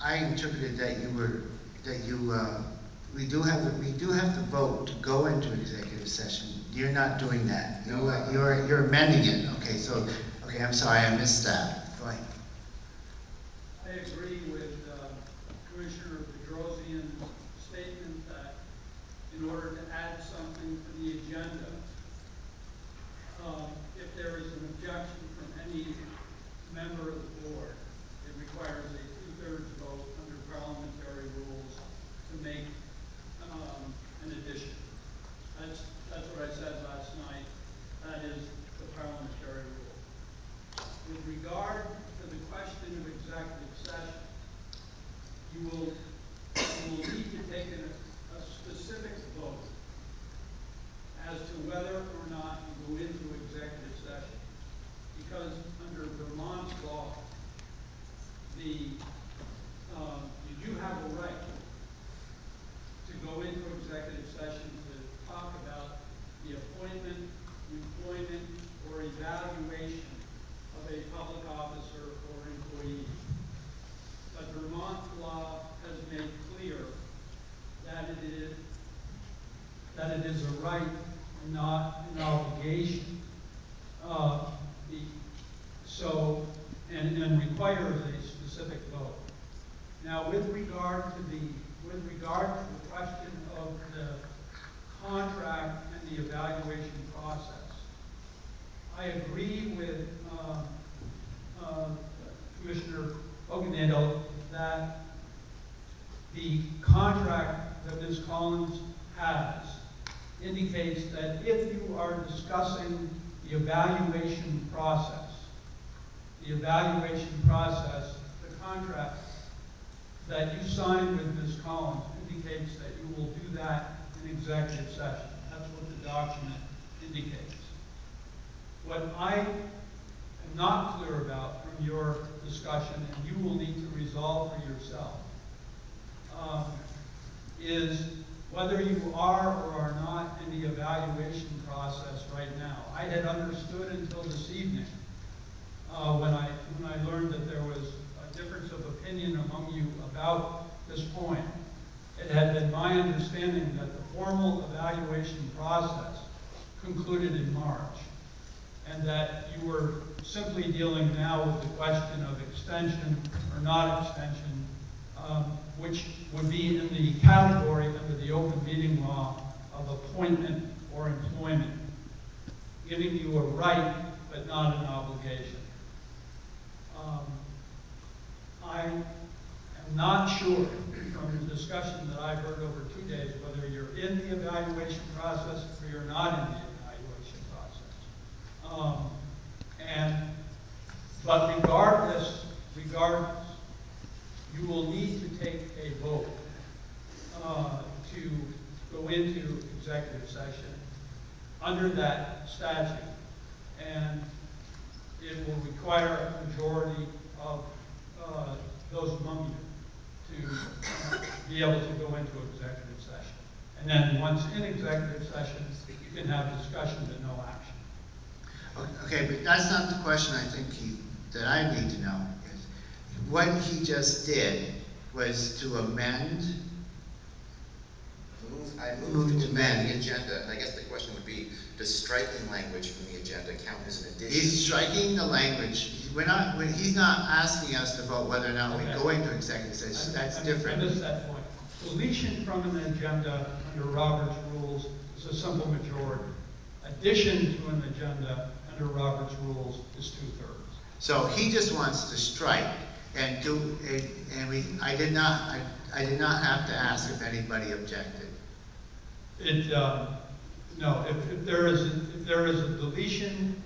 I interpreted that we do have to vote to go into executive session. You're not doing that. You're amending it. Okay, so, okay, I'm sorry, I missed that. Go ahead. I agree with Commissioner Bedrosian's statement that in order to add something to the agenda, if there is an objection from any member of the board, it requires a 2/3 vote under parliamentary rules to make an addition. That's what I said last night. That is the parliamentary rule. With regard to the question of executive session, you will need to take a specific vote as to whether or not you go into executive session. Because under Vermont's law, you do have a right to go into executive session to talk about the appointment, employment, or evaluation of a public officer or employee. But Vermont law has made clear that it is a right and not an obligation. And requires a specific vote. Now, with regard to the question of the contract and the evaluation process, I agree with Commissioner Oganado that the contract that Ms. Collins has indicates that if you are discussing the evaluation process, the contract that you signed with Ms. Collins indicates that you will do that in executive session. That's what the document indicates. What I am not clear about from your discussion, and you will need to resolve for yourself, is whether you are or are not in the evaluation process right now. I had understood until this evening, when I learned that there was a difference of opinion among you about this point. It had been my understanding that the formal evaluation process concluded in March, and that you were simply dealing now with the question of extension or not extension, which would be in the category under the open meeting law of appointment or employment, giving you a right but not an obligation. I am not sure from the discussion that I've heard over 2 days whether you're in the evaluation process or you're not in the evaluation process. But regardless, you will need to take a vote to go into executive session under that statute, and it will require a majority of those among you to be able to go into executive session. And then once in executive session, you can have discussion but no action. Okay, but that's not the question I think that I need to know. What he just did was to amend. I moved to amend the agenda, and I guess the question would be, does striking language from the agenda count as an addition? He's striking the language. He's not asking us to vote whether or not we go into executive session. That's different. I missed that point. Deletion from an agenda under Robert's rules is a simple majority. Addition to an agenda under Robert's rules is 2/3. So he just wants to strike and do it, and I did not have to ask if anybody objected. No. If there is a deletion